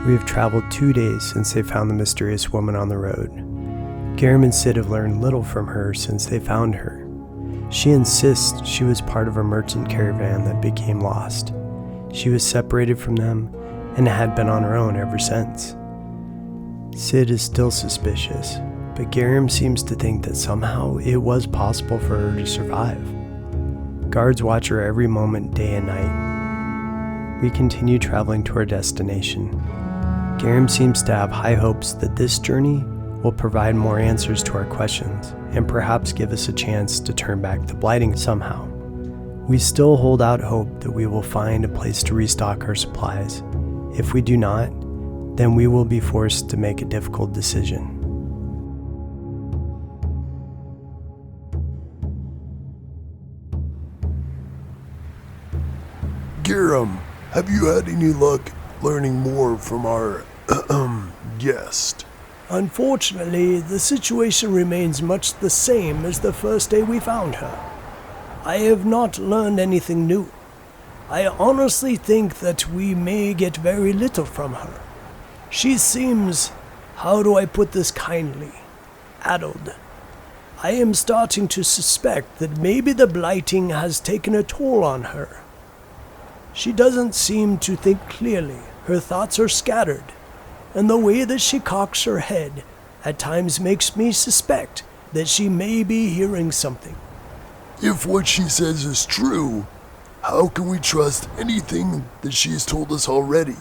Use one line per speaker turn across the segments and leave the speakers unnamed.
We have traveled 2 days since they found the mysterious woman on the road. Garrem and Sid have learned little from her since they found her. She insists she was part of a merchant caravan that became lost. She was separated from them and had been on her own ever since. Sid is still suspicious, but Garrem seems to think that somehow it was possible for her to survive. Guards watch her every moment, day and night. We continue traveling to our destination. Garrem seems to have high hopes that this journey will provide more answers to our questions and perhaps give us a chance to turn back the blighting somehow. We still hold out hope that we will find a place to restock our supplies. If we do not, then we will be forced to make a difficult decision.
Garrem, have you had any luck learning more from our guest?
Unfortunately, the situation remains much the same as the first day we found her. I have not learned anything new. I honestly think that we may get very little from her. She seems, how do I put this kindly, addled. I am starting to suspect that maybe the blighting has taken a toll on her. She doesn't seem to think clearly. Her thoughts are scattered, and the way that she cocks her head at times makes me suspect that she may be hearing something.
If what she says is true, how can we trust anything that she has told us already?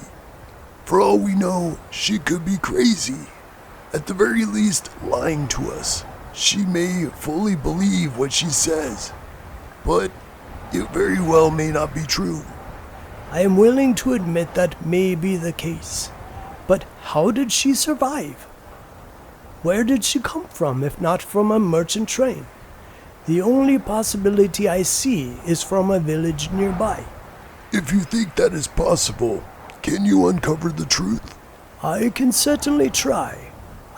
For all we know, she could be crazy. At the very least, lying to us. She may fully believe what she says, but it very well may not be true.
I am willing to admit that may be the case. But how did she survive? Where did she come from, if not from a merchant train? The only possibility I see is from a village nearby.
If you think that is possible, can you uncover the truth?
I can certainly try.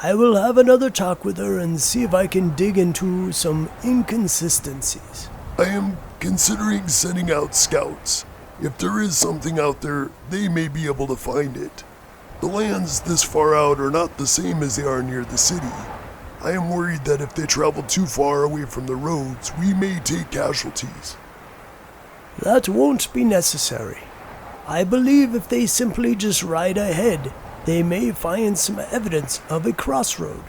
I will have another talk with her and see if I can dig into some inconsistencies.
I am considering sending out scouts. If there is something out there, they may be able to find it. The lands this far out are not the same as they are near the city. I am worried that if they travel too far away from the roads, we may take casualties.
That won't be necessary. I believe if they simply just ride ahead, they may find some evidence of a crossroad.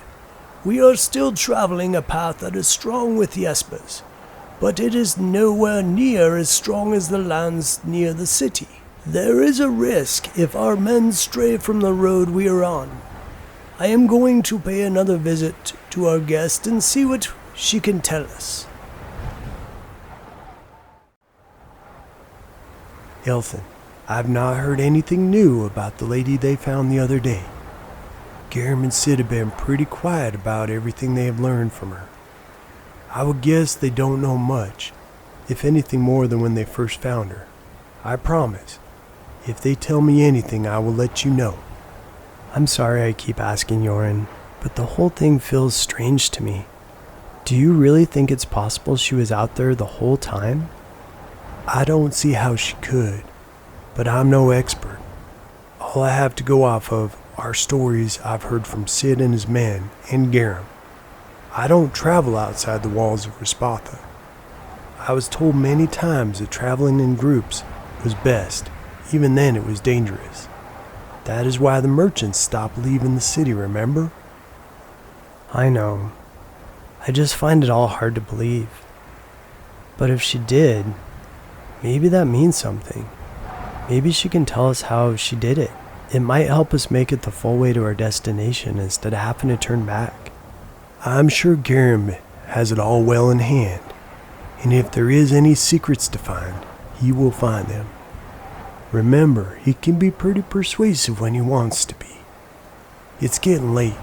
We are still traveling a path that is strong with the espers, but it is nowhere near as strong as the lands near the city. There is a risk if our men stray from the road we are on. I am going to pay another visit to our guest and see what she can tell us.
Elthan, I've not heard anything new about the lady they found the other day. Garrem and Sid have been pretty quiet about everything they have learned from her. I would guess they don't know much, if anything more than when they first found her. I promise. If they tell me anything, I will let you know. I'm sorry I keep asking, Yoren, but the whole thing feels strange to me. Do you really think it's possible she was out there the whole time? I don't see how she could, but I'm no expert. All I have to go off of are stories I've heard from Sid and his men and Garrem. I don't travel outside the walls of Rispatha. I was told many times that traveling in groups was best. Even then it was dangerous. That is why the merchants stopped leaving the city, remember? I know. I just find it all hard to believe. But if she did, maybe that means something. Maybe she can tell us how she did it. It might help us make it the full way to our destination instead of having to turn back. I'm sure Garrem has it all well in hand, and if there is any secrets to find, he will find them. Remember, he can be pretty persuasive when he wants to be. It's getting late.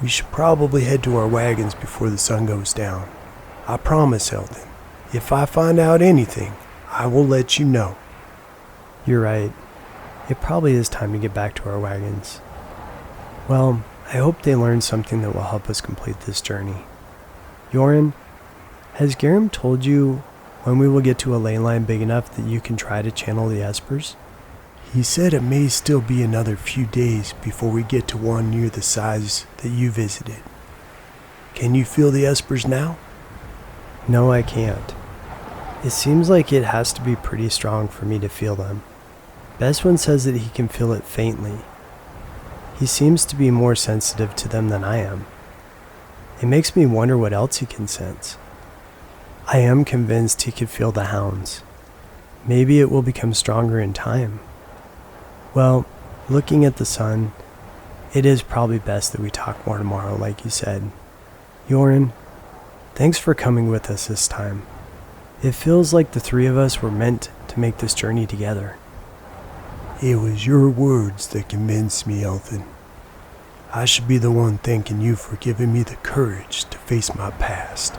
We should probably head to our wagons before the sun goes down. I promise, Elthan, if I find out anything, I will let you know. You're right. It probably is time to get back to our wagons. Well, I hope they learned something that will help us complete this journey. Yoren, has Garrem told you when we will get to a ley line big enough that you can try to channel the espers? He said it may still be another few days before we get to one near the size that you visited. Can you feel the espers now?
No, I can't. It seems like it has to be pretty strong for me to feel them. Besswin says that he can feel it faintly. He seems to be more sensitive to them than I am. It makes me wonder what else he can sense. I am convinced he could feel the hounds. Maybe it will become stronger in time. Well, looking at the sun, it is probably best that we talk more tomorrow, like you said. Yoren, thanks for coming with us this time. It feels like the three of us were meant to make this journey together.
It was your words that convinced me, Elthan. I should be the one thanking you for giving me the courage to face my past.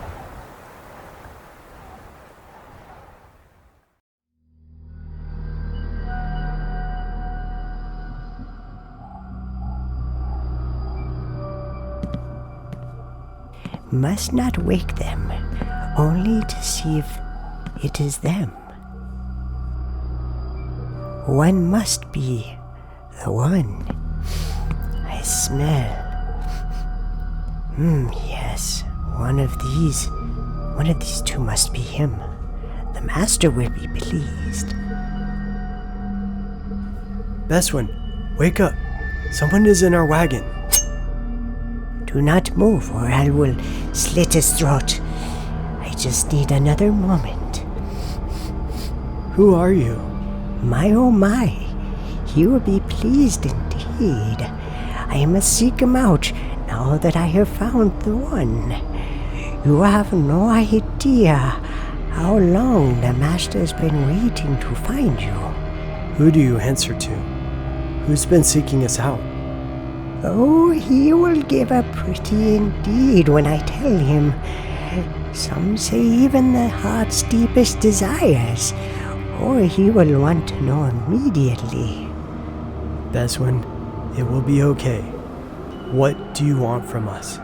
Must not wake them, only to see if it is them. One must be the one. I smell. Yes, one of these two must be him. The master will be pleased.
Besswin, wake up. Someone is in our wagon.
Do not move or I will slit his throat. I just need another moment.
Who are you?
My oh my, he will be pleased indeed. I must seek him out now that I have found the one. You have no idea how long the master has been waiting to find you.
Who do you answer to? Who's been seeking us out?
Oh, he will give up pretty indeed when I tell him. Some say even the heart's deepest desires, or he will want to know immediately.
Besswin, it will be okay. What do you want from us?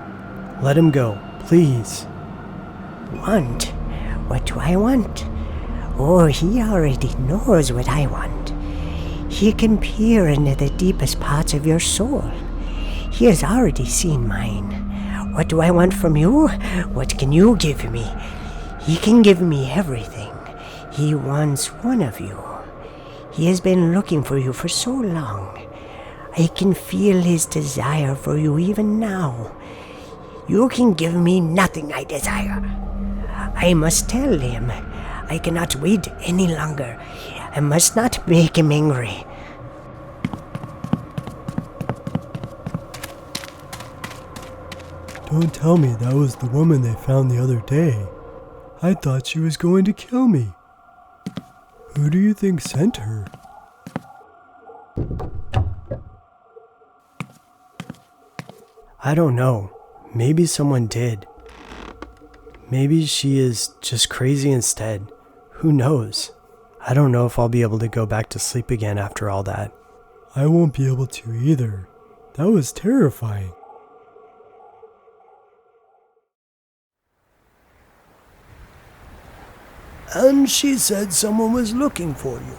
Let him go, please.
Want? What do I want? Oh, he already knows what I want. He can peer into the deepest parts of your soul. He has already seen mine. What do I want from you? What can you give me? He can give me everything. He wants one of you. He has been looking for you for so long. I can feel his desire for you even now. You can give me nothing I desire. I must tell him. I cannot wait any longer. I must not make him angry.
Don't tell me that was the woman they found the other day. I thought she was going to kill me. Who do you think sent her?
I don't know. Maybe someone did. Maybe she is just crazy instead. Who knows? I don't know if I'll be able to go back to sleep again after all that.
I won't be able to either. That was terrifying.
And she said someone was looking for you.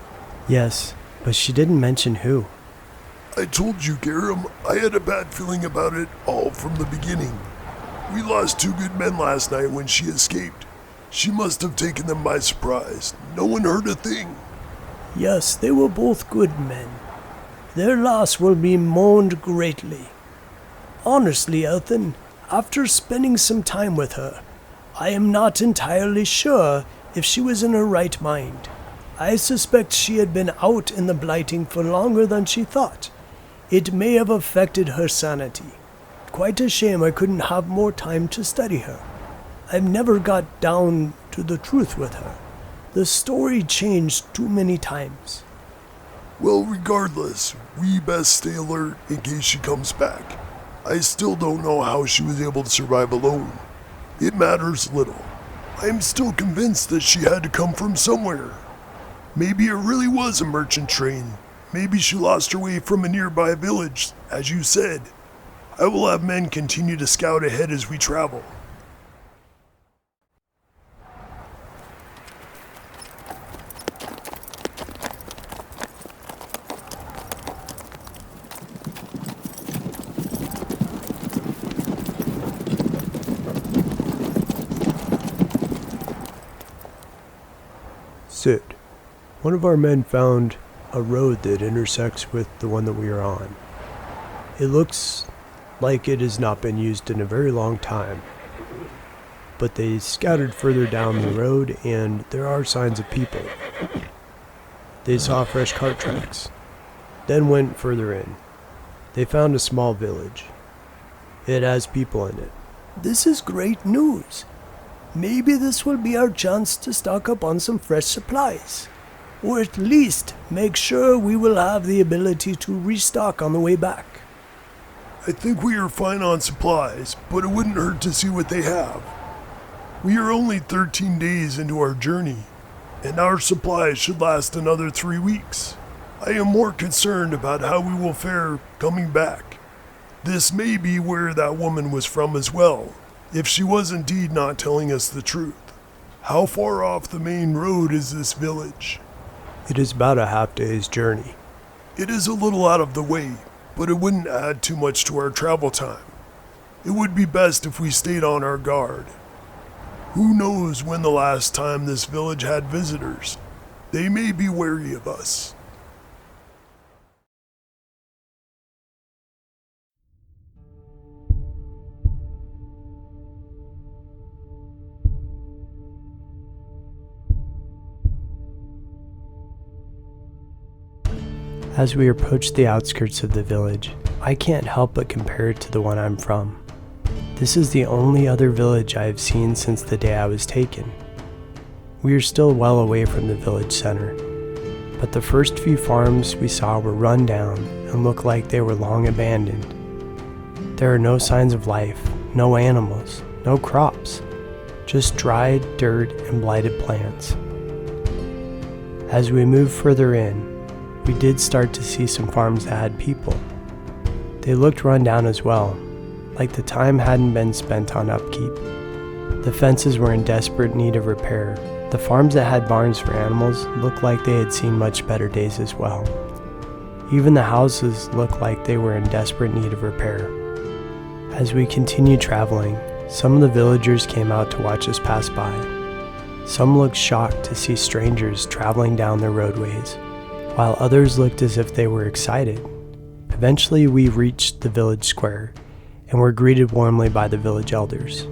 Yes, but she didn't mention who.
I told you, Garrem, I had a bad feeling about it all from the beginning. We lost 2 good men last night when she escaped. She must have taken them by surprise. No one heard a thing.
Yes, they were both good men. Their loss will be mourned greatly. Honestly, Elthan, after spending some time with her, I am not entirely sure if she was in her right mind. I suspect she had been out in the blighting for longer than she thought. It may have affected her sanity. Quite a shame I couldn't have more time to study her. I've never got down to the truth with her. The story changed too many times.
Well, regardless, we best stay alert in case she comes back. I still don't know how she was able to survive alone. It matters little. I am still convinced that she had to come from somewhere. Maybe it really was a merchant train. Maybe she lost her way from a nearby village, as you said. I will have men continue to scout ahead as we travel.
Sid, one of our men found a road that intersects with the one that we are on. It looks like it has not been used in a very long time. But they scouted further down the road and there are signs of people. They saw fresh cart tracks, then went further in. They found a small village. It has people in it.
This is great news. Maybe this will be our chance to stock up on some fresh supplies. Or at least make sure we will have the ability to restock on the way back.
I think we are fine on supplies, but it wouldn't hurt to see what they have. We are only 13 days into our journey, and our supplies should last another 3 weeks. I am more concerned about how we will fare coming back. This may be where that woman was from as well, if she was indeed not telling us the truth. How far off the main road is this village?
It is about a half-day's journey.
It is a little out of the way, but it wouldn't add too much to our travel time. It would be best if we stayed on our guard. Who knows when the last time this village had visitors? They may be wary of us.
As we approach the outskirts of the village, I can't help but compare it to the one I'm from. This is the only other village I have seen since the day I was taken. We are still well away from the village center, but the first few farms we saw were run down and looked like they were long abandoned. There are no signs of life, no animals, no crops, just dried dirt and blighted plants. As we moved further in, we did start to see some farms that had people. They looked run down as well, like the time hadn't been spent on upkeep. The fences were in desperate need of repair. The farms that had barns for animals looked like they had seen much better days as well. Even the houses looked like they were in desperate need of repair. As we continued traveling, some of the villagers came out to watch us pass by. Some looked shocked to see strangers traveling down their roadways, while others looked as if they were excited. Eventually we reached the village square and were greeted warmly by the village elders.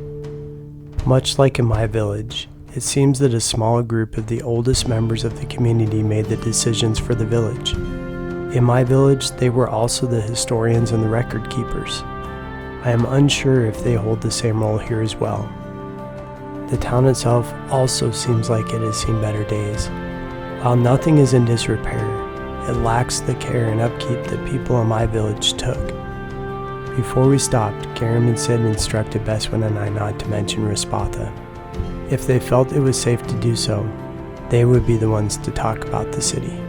Much like in my village, it seems that a small group of the oldest members of the community made the decisions for the village. In my village, they were also the historians and the record keepers. I am unsure if they hold the same role here as well. The town itself also seems like it has seen better days. While nothing is in disrepair, it lacks the care and upkeep that people in my village took. Before we stopped, Garrem and Sid instructed Besswin and I not to mention Rispatha. If they felt it was safe to do so, they would be the ones to talk about the city.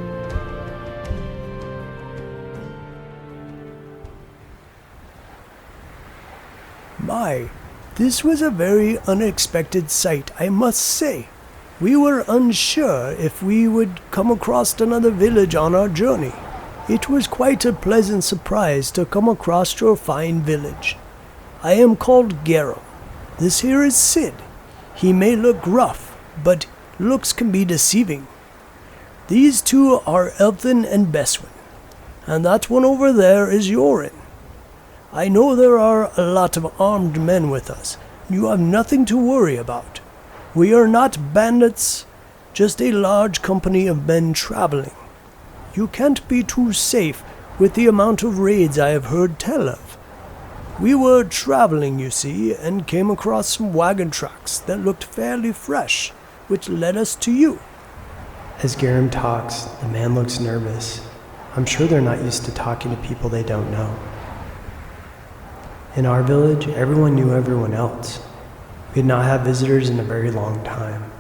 My, this was a very unexpected sight, I must say. We were unsure if we would come across another village on our journey. It was quite a pleasant surprise to come across your fine village. I am called Garrem. This here is Sid. He may look rough, but looks can be deceiving. These two are Elthan and Besswin, and that one over there is Yorin. I know there are a lot of armed men with us. You have nothing to worry about. We are not bandits, just a large company of men traveling. You can't be too safe with the amount of raids I have heard tell of. We were traveling, you see, and came across some wagon tracks that looked fairly fresh, which led us to you.
As Garrem talks, the man looks nervous. I'm sure they're not used to talking to people they don't know. In our village, everyone knew everyone else. We had not had visitors in a very long time.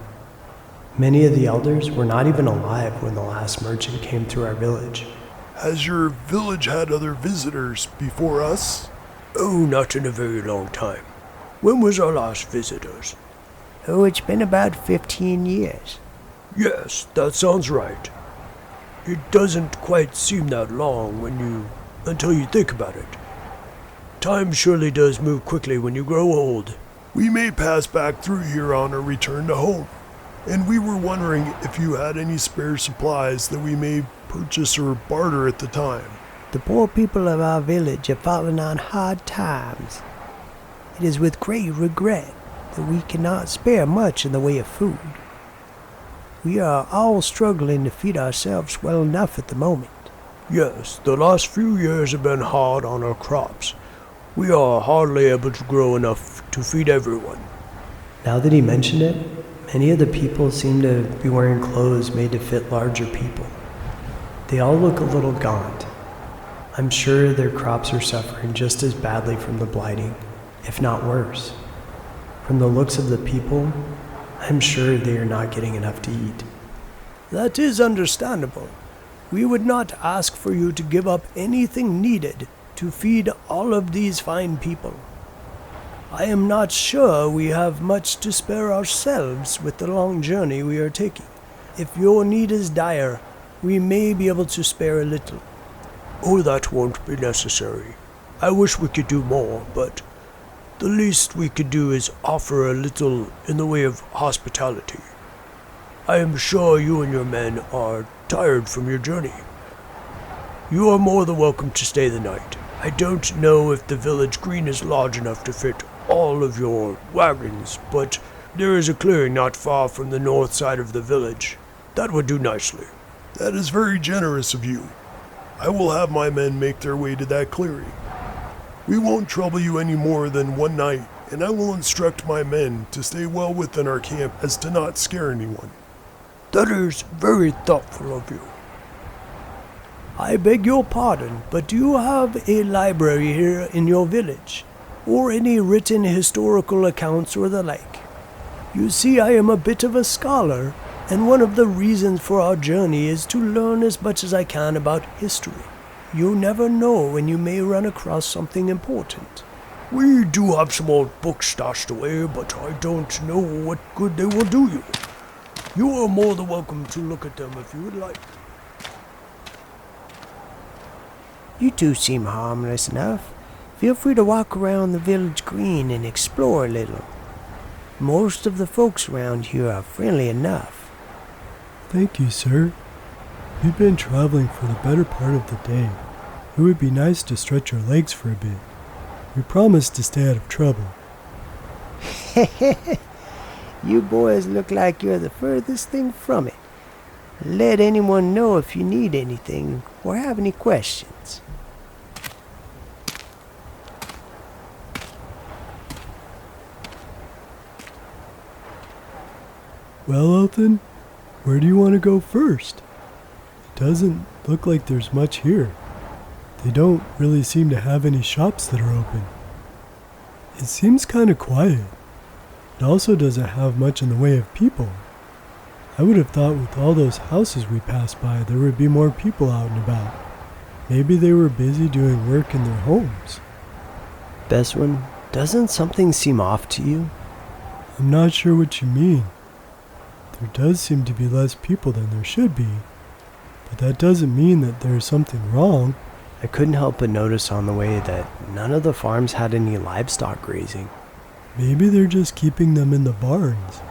Many of the elders were not even alive when the last merchant came through our village.
Has your village had other visitors before us?
Oh, not in a very long time. When was our last visitors?
Oh, it's been about 15 years.
Yes, that sounds right. It doesn't quite seem that long until you think about it. Time surely does move quickly when you grow old.
We may pass back through here on our return to home. and we were wondering if you had any spare supplies that we may purchase or barter at the time.
The poor people of our village have fallen on hard times. It is with great regret that we cannot spare much in the way of food. We are all struggling to feed ourselves well enough at the moment.
Yes, the last few years have been hard on our crops. We are hardly able to grow enough to feed everyone.
Now that he mentioned it, many of the people seem to be wearing clothes made to fit larger people. They all look a little gaunt. I'm sure their crops are suffering just as badly from the blighting, if not worse. From the looks of the people, I'm sure they are not getting enough to eat.
That is understandable. We would not ask for you to give up anything needed to feed all of these fine people. I am not sure we have much to spare ourselves with the long journey we are taking. If your need is dire, we may be able to spare a little.
Oh, that won't be necessary. I wish we could do more, but the least we could do is offer a little in the way of hospitality. I am sure you and your men are tired from your journey. You are more than welcome to stay the night. I don't know if the village green is large enough to fit all of your wagons, but there is a clearing not far from the north side of the village. That would do nicely.
That is very generous of you. I will have my men make their way to that clearing. We won't trouble you any more than one night, and I will instruct my men to stay well within our camp as to not scare anyone.
That is very thoughtful of you.
I beg your pardon, but do you have a library here in your village? Or any written historical accounts or the like? You see, I am a bit of a scholar, and one of the reasons for our journey is to learn as much as I can about history. You never know when you may run across something important.
We do have some old books stashed away, but I don't know what good they will do you. You are more than welcome to look at them if you would like.
You two seem harmless enough. Feel free to walk around the village green and explore a little. Most of the folks around here are friendly enough.
Thank you, sir. We've been traveling for the better part of the day. It would be nice to stretch our legs for a bit. We promise to stay out of trouble.
You boys look like you're the furthest thing from it. Let anyone know if you need anything or have any questions.
Well, Elthan, where do you want to go first? It doesn't look like there's much here. They don't really seem to have any shops that are open. It seems kind of quiet. It also doesn't have much in the way of people. I would have thought with all those houses we passed by, there would be more people out and about. Maybe they were busy doing work in their homes.
Besswin, doesn't something seem off to you?
I'm not sure what you mean. There does seem to be less people than there should be, but that doesn't mean that there's something wrong.
I couldn't help but notice on the way that none of the farms had any livestock grazing.
Maybe they're just keeping them in the barns.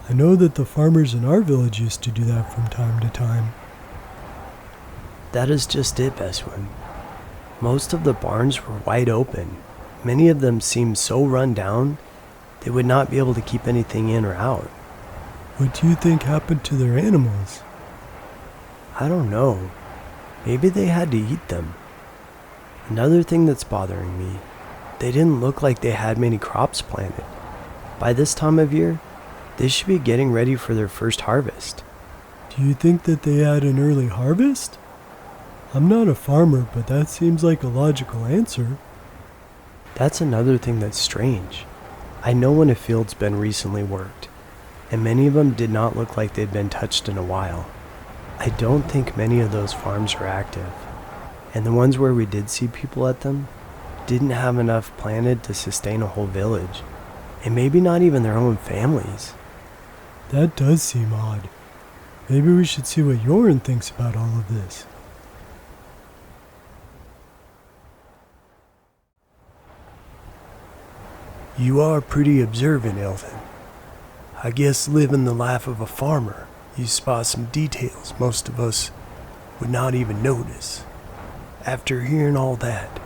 I know that the farmers in our village used to do that from time to time.
That is just it, Besswin. Most of the barns were wide open. Many of them seemed so run down, they would not be able to keep anything in or out.
What do you think happened to their animals?
I don't know. Maybe they had to eat them. Another thing that's bothering me, they didn't look like they had many crops planted. By this time of year, they should be getting ready for their first harvest.
Do you think that they had an early harvest? I'm not a farmer, but that seems like a logical answer.
That's another thing that's strange. I know when a field's been recently worked, and many of them did not look like they'd been touched in a while. I don't think many of those farms are active, and the ones where we did see people at them didn't have enough planted to sustain a whole village, and maybe not even their own families.
That does seem odd. Maybe we should see what Yoren thinks about all of this.
You are pretty observant, Elthan. I guess living the life of a farmer, you spot some details most of us would not even notice. After hearing all that,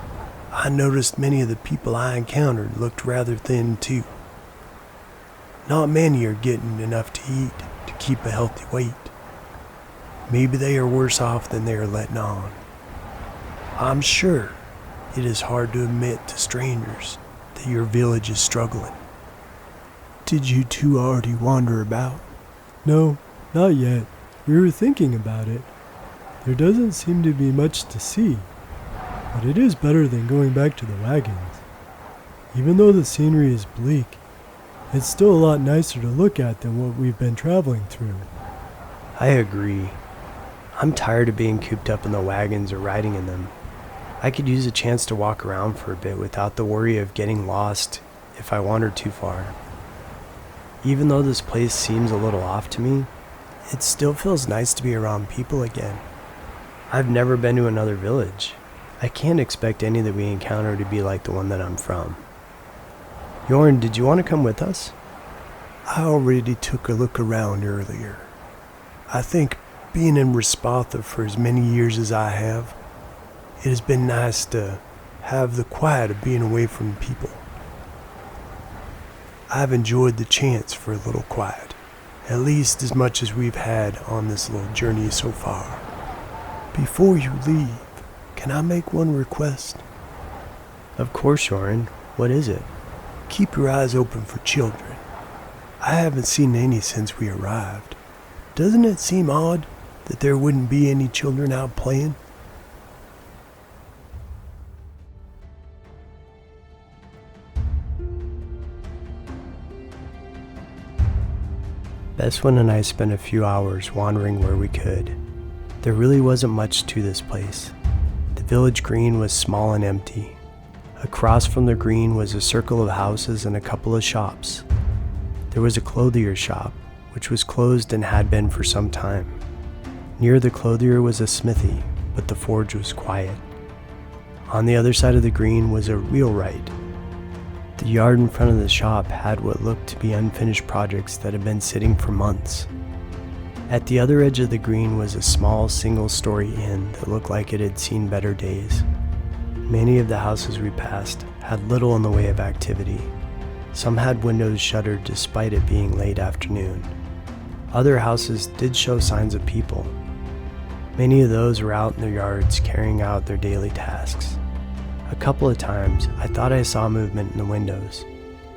I noticed many of the people I encountered looked rather thin too. Not many are getting enough to eat to keep a healthy weight. Maybe they are worse off than they are letting on. I'm sure it is hard to admit to strangers that your village is struggling. Did you two already wander about?
No, not yet. We were thinking about it. There doesn't seem to be much to see, but it is better than going back to the wagons. Even though the scenery is bleak, it's still a lot nicer to look at than what we've been traveling through.
I agree. I'm tired of being cooped up in the wagons or riding in them. I could use a chance to walk around for a bit without the worry of getting lost if I wandered too far. Even though this place seems a little off to me, it still feels nice to be around people again. I've never been to another village. I can't expect any that we encounter to be like the one that I'm from. Jorn, did you want to come with us?
I already took a look around earlier. I think being in Rispatha for as many years as I have, it has been nice to have the quiet of being away from people. I've enjoyed the chance for a little quiet, at least as much as we've had on this little journey so far. Before you leave, can I make one request?
Of course, Jorn. What is it?
Keep your eyes open for children. I haven't seen any since we arrived. Doesn't it seem odd that there wouldn't be any children out playing?
Besswin and I spent a few hours wandering where we could. There really wasn't much to this place. The village green was small and empty. Across from the green was a circle of houses and a couple of shops. There was a clothier shop, which was closed and had been for some time. Near the clothier was a smithy, but the forge was quiet. On the other side of the green was a wheelwright. The yard in front of the shop had what looked to be unfinished projects that had been sitting for months. At the other edge of the green was a small single-story inn that looked like it had seen better days. Many of the houses we passed had little in the way of activity. Some had windows shuttered despite it being late afternoon. Other houses did show signs of people. Many of those were out in their yards carrying out their daily tasks. A couple of times I thought I saw movement in the windows,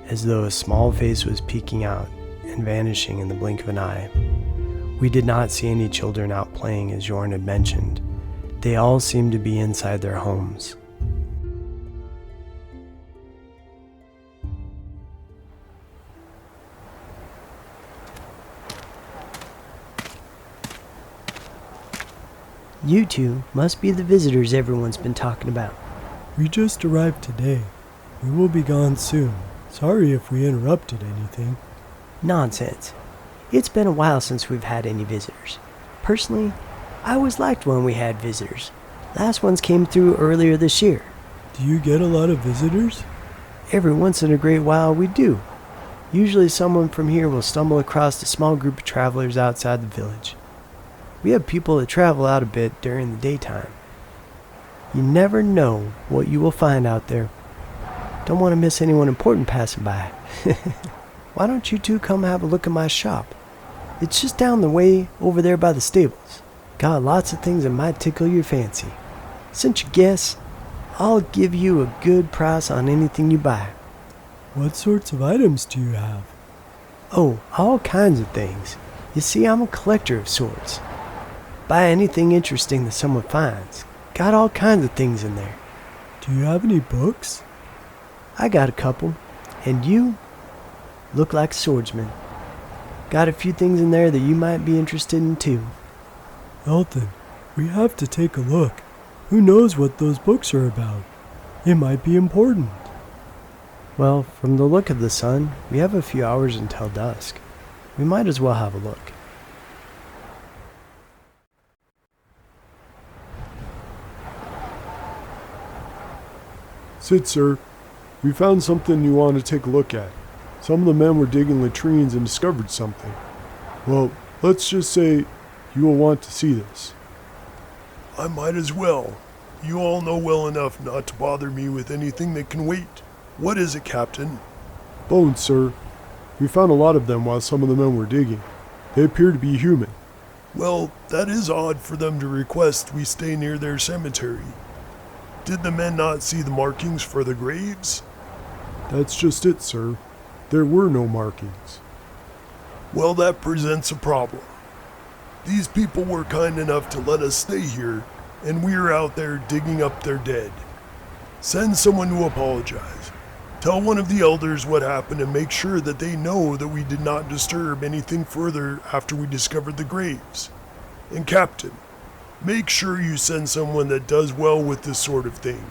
as though a small face was peeking out and vanishing in the blink of an eye. We did not see any children out playing, as Jorn had mentioned. They all seemed to be inside their homes.
You two must be the visitors everyone's been talking about.
We just arrived today. We will be gone soon. Sorry if we interrupted anything.
Nonsense. It's been a while since we've had any visitors. Personally, I always liked when we had visitors. Last ones came through earlier this year.
Do you get a lot of visitors?
Every once in a great while we do. Usually someone from here will stumble across a small group of travelers outside the village. We have people that travel out a bit during the daytime. You never know what you will find out there. Don't want to miss anyone important passing by. Why don't you two come have a look at my shop? It's just down the way over there by the stables. Got lots of things that might tickle your fancy. Since you guess, I'll give you a good price on anything you buy.
What sorts of items do you have?
Oh, all kinds of things. You see, I'm a collector of sorts. Buy anything interesting that someone finds. Got all kinds of things in there.
Do you have any books?
I got a couple. And you? Look like a swordsman. Got a few things in there that you might be interested in too.
Elthan, we have to take a look. Who knows what those books are about? It might be important.
Well, from the look of the sun, we have a few hours until dusk. We might as well have a look.
Sit, sir. We found something you want to take a look at.
Some of the men were digging latrines and discovered something. Well, let's just say you will want to see this.
I might as well. You all know well enough not to bother me with anything that can wait. What is it, Captain?
Bones, sir. We found a lot of them while some of the men were digging. They appear to be human.
Well, that is odd for them to request we stay near their cemetery. Did the men not see the markings for the graves?
That's just it, sir. There were no markings.
Well, that presents a problem. These people were kind enough to let us stay here, and we are out there digging up their dead. Send someone to apologize. Tell one of the elders what happened and make sure that they know that we did not disturb anything further after we discovered the graves. And Captain, make sure you send someone that does well with this sort of thing.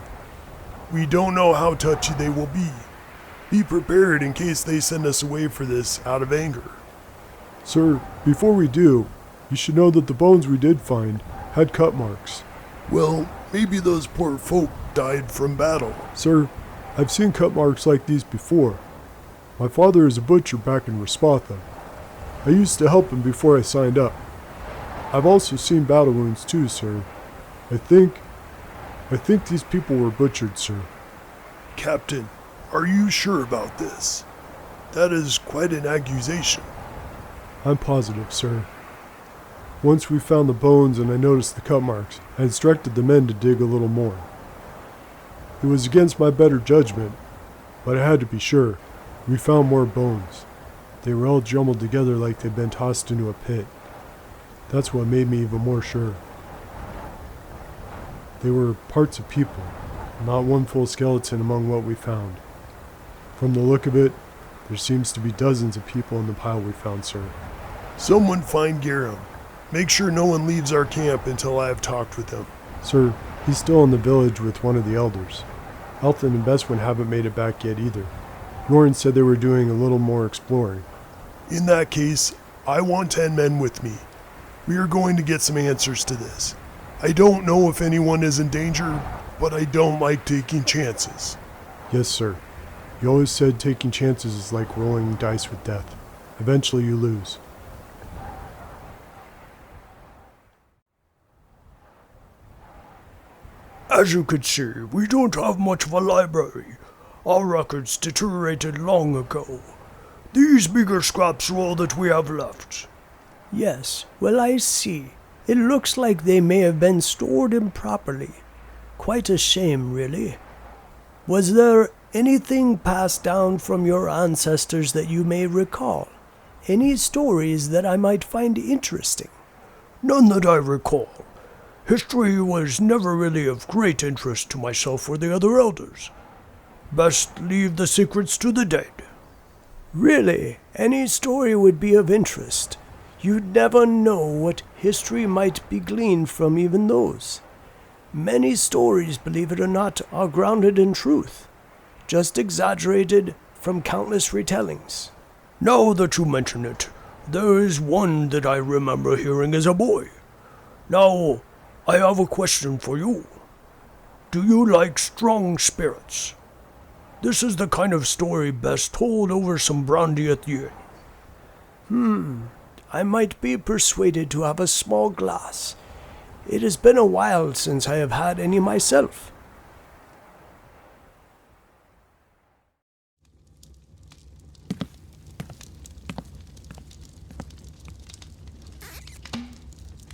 We don't know how touchy they will be. Be prepared in case they send us away for this out of anger.
Sir, before we do, you should know that the bones we did find had cut marks.
Well, maybe those poor folk died from battle.
Sir, I've seen cut marks like these before. My father is a butcher back in Raspatha. I used to help him before I signed up. I've also seen battle wounds too, sir. I think these people were butchered, sir.
Captain, are you sure about this? That is quite an accusation.
I'm positive, sir. Once we found the bones and I noticed the cut marks, I instructed the men to dig a little more. It was against my better judgment, but I had to be sure. We found more bones. They were all jumbled together like they'd been tossed into a pit. That's what made me even more sure. They were parts of people, not one full skeleton among what we found. From the look of it, there seems to be dozens of people in the pile we found, sir.
Someone find Garrem. Make sure no one leaves our camp until I have talked with them.
Sir, he's still in the village with one of the elders. Elthan and Besswin haven't made it back yet either. Norton said they were doing a little more exploring.
In that case, I want 10 men with me. We are going to get some answers to this. I don't know if anyone is in danger, but I don't like taking chances.
Yes, sir. You always said taking chances is like rolling dice with death. Eventually you lose.
As you can see, we don't have much of a library. Our records deteriorated long ago. These meager scraps are all that we have left. Yes, well, I see. It looks like they may have been stored improperly. Quite a shame, really. Was there anything passed down from your ancestors that you may recall? Any stories that I might find interesting? None that I recall. History was never really of great interest to myself or the other elders. Best leave the secrets to the dead. Really, any story would be of interest. You'd never know what history might be gleaned from even those. Many stories, believe it or not, are grounded in truth, just exaggerated from countless retellings. Now that you mention it, there is one that I remember hearing as a boy. Now, I have a question for you. Do you like strong spirits? This is the kind of story best told over some brandy at the inn. I might be persuaded to have a small glass. It has been a while since I have had any myself.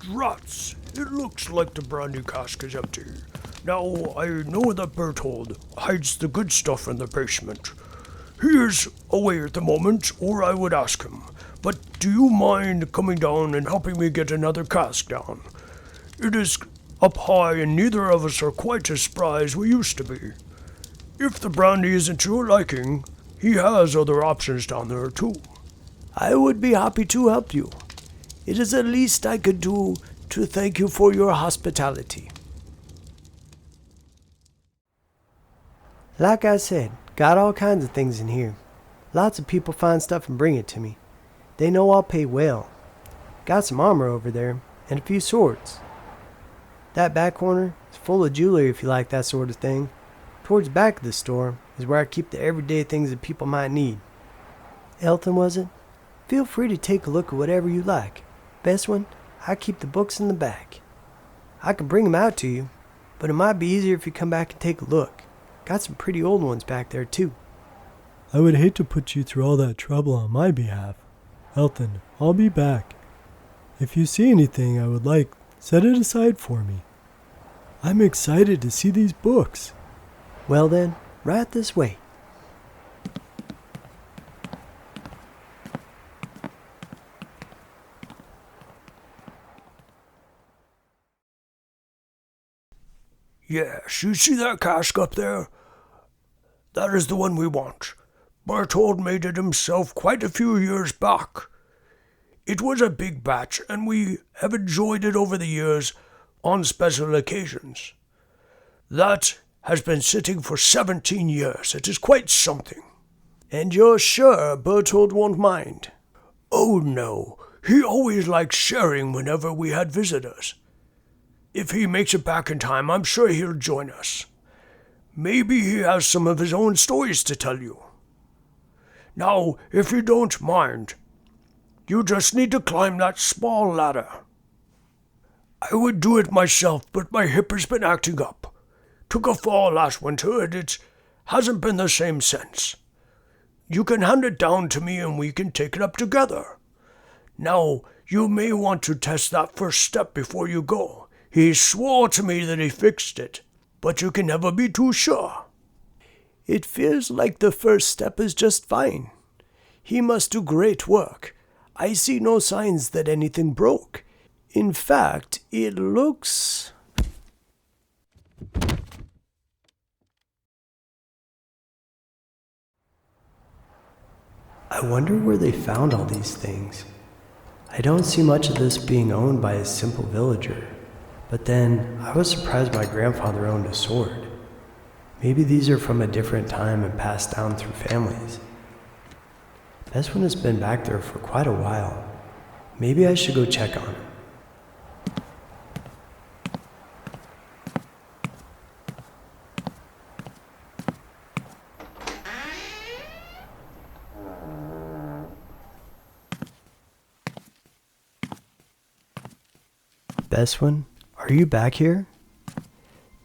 Rats! It looks like the brandy cask is empty. Now, I know that Berthold hides the good stuff in the basement. He is away at the moment, or I would ask him. But do you mind coming down and helping me get another cask down? It is up high and neither of us are quite as spry as we used to be. If the brandy isn't to your liking, he has other options down there too. I would be happy to help you. It is the least I could do to thank you for your hospitality.
Like I said, got all kinds of things in here. Lots of people find stuff and bring it to me. They know I'll pay well. Got some armor over there, and a few swords. That back corner is full of jewelry if you like that sort of thing. Towards the back of the store is where I keep the everyday things that people might need. Elthan, was it? Feel free to take a look at whatever you like. Besswin, I keep the books in the back. I can bring them out to you, but it might be easier if you come back and take a look. Got some pretty old ones back there, too.
I would hate to put you through all that trouble on my behalf. Elthan, I'll be back. If you see anything I would like, set it aside for me. I'm excited to see these books.
Well then, right this way.
Yes, you see that cask up there? That is the one we want. Berthold made it himself quite a few years back. It was a big batch, and we have enjoyed it over the years on special occasions. That has been sitting for 17 years. It is quite something.
And you're sure Berthold won't mind?
Oh no, he always liked sharing whenever we had visitors. If he makes it back in time, I'm sure he'll join us. Maybe he has some of his own stories to tell you. Now, if you don't mind, you just need to climb that small ladder. I would do it myself, but my hip has been acting up. Took a fall last winter, and it hasn't been the same since. You can hand it down to me, and we can take it up together. Now, you may want to test that first step before you go. He swore to me that he fixed it, but you can never be too sure.
It feels like the first step is just fine. He must do great work. I see no signs that anything broke. In fact, it looks...
I wonder where they found all these things. I don't see much of this being owned by a simple villager. But then, I was surprised my grandfather owned a sword. Maybe these are from a different time and passed down through families. Besswin has been back there for quite a while. Maybe I should go check on him. Besswin? Are you back here?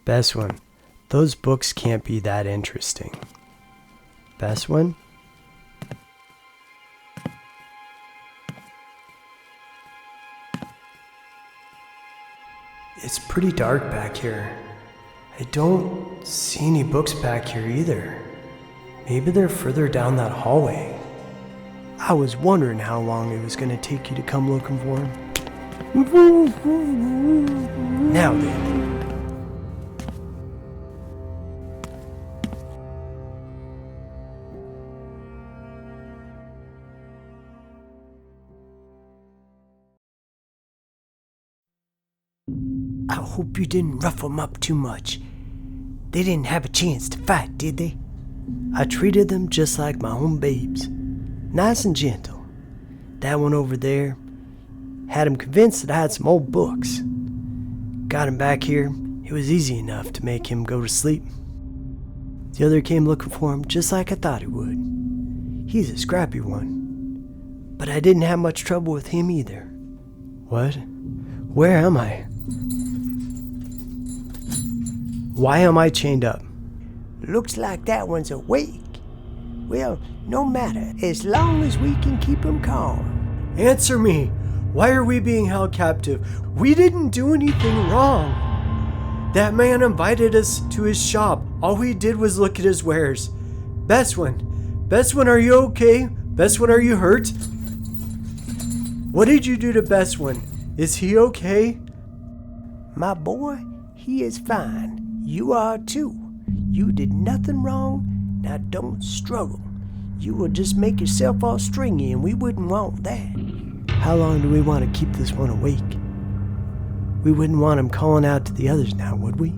Besswin, those books can't be that interesting. Besswin? It's pretty dark back here. I don't see any books back here either. Maybe they're further down that hallway. I was wondering how long it was going to take you to come looking for them. Now then.
I hope you didn't rough them up too much. They didn't have a chance to fight, did they?
I treated them just like my own babes. Nice and gentle. That one over there had him convinced that I had some old books. Got him back here. It was easy enough to make him go to sleep. The other came looking for him just like I thought he would. He's a scrappy one. But I didn't have much trouble with him either. What? Where am I? Why am I chained up?
Looks like that one's awake. Well, no matter, as long as we can keep him calm.
Answer me! Why are we being held captive? We didn't do anything wrong. That man invited us to his shop. All we did was look at his wares. Besswin, are you okay? Besswin, are you hurt? What did you do to Besswin? Is he okay?
My boy, he is fine. You are too. You did nothing wrong. Now don't struggle. You will just make yourself all stringy, and we wouldn't want that.
How long do we want to keep this one awake? We wouldn't want him calling out to the others now, would we?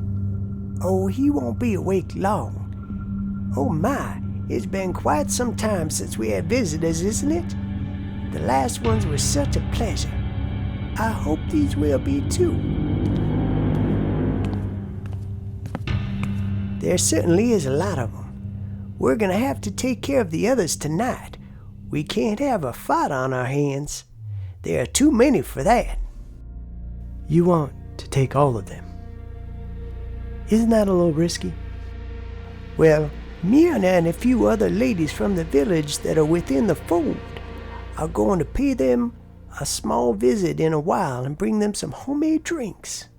Oh, he won't be awake long. Oh my, it's been quite some time since we had visitors, isn't it? The last ones were such a pleasure. I hope these will be too. There certainly is a lot of them. We're gonna have to take care of the others tonight,
We can't have a fight on our hands. There are too many for that.
You want to take all of them. Isn't that a little risky?
Well, Myrna and a few other ladies from the village that are within the fold are going to pay them a small visit in a while and bring them some homemade drinks.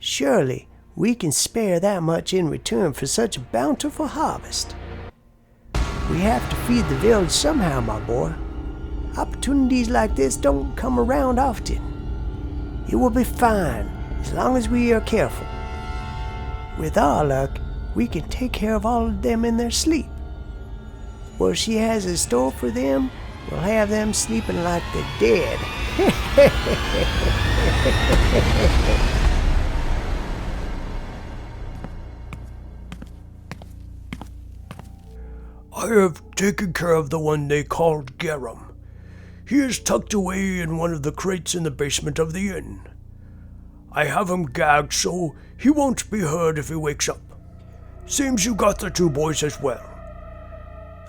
Surely we can spare that much in return for such a bountiful harvest. We have to feed the village somehow, my boy. Opportunities like this don't come around often. It will be fine as long as we are careful. With our luck, we can take care of all of them in their sleep. What she has in store for them will have them sleeping like the dead.
I have taken care of the one they called Garrem. He is tucked away in one of the crates in the basement of the inn. I have him gagged so he won't be heard if he wakes up. Seems you got the two boys as well.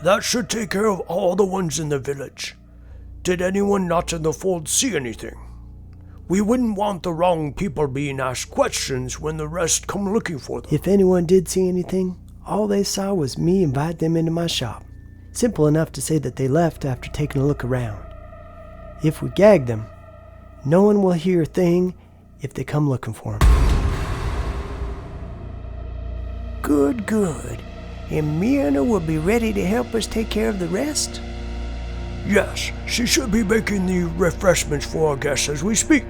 That should take care of all the ones in the village. Did anyone not in the fold see anything? We wouldn't want the wrong people being asked questions when the rest come looking for them.
If anyone did see anything, all they saw was me invite them into my shop. Simple enough to say that they left after taking a look around. If we gag them, no one will hear a thing if they come looking for them.
Good, good. And Myrna will be ready to help us take care of the rest?
Yes, she should be making the refreshments for our guests as we speak.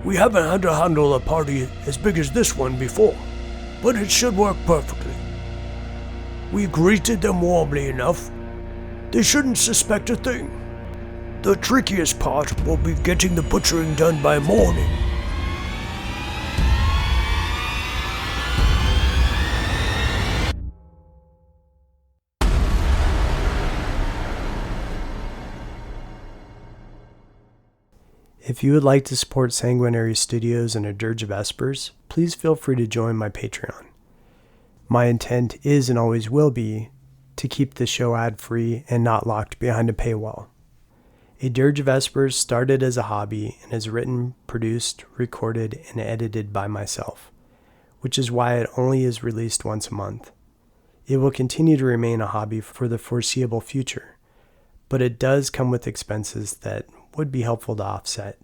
We haven't had to handle a party as big as this one before, but it should work perfectly. We greeted them warmly enough. They shouldn't suspect a thing. The trickiest part will be getting the butchering done by morning.
If you would like to support Sanguinary Studios and A Dirge of Espers, please feel free to join my Patreon. My intent is and always will be to keep the show ad-free and not locked behind a paywall. A Dirge of Espers started as a hobby and is written, produced, recorded, and edited by myself, which is why it only is released once a month. It will continue to remain a hobby for the foreseeable future, but it does come with expenses that would be helpful to offset.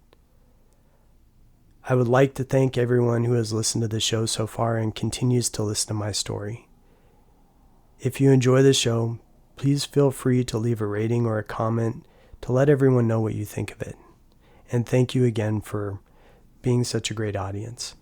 I would like to thank everyone who has listened to the show so far and continues to listen to my story. If you enjoy the show, please feel free to leave a rating or a comment to let everyone know what you think of it. And thank you again for being such a great audience.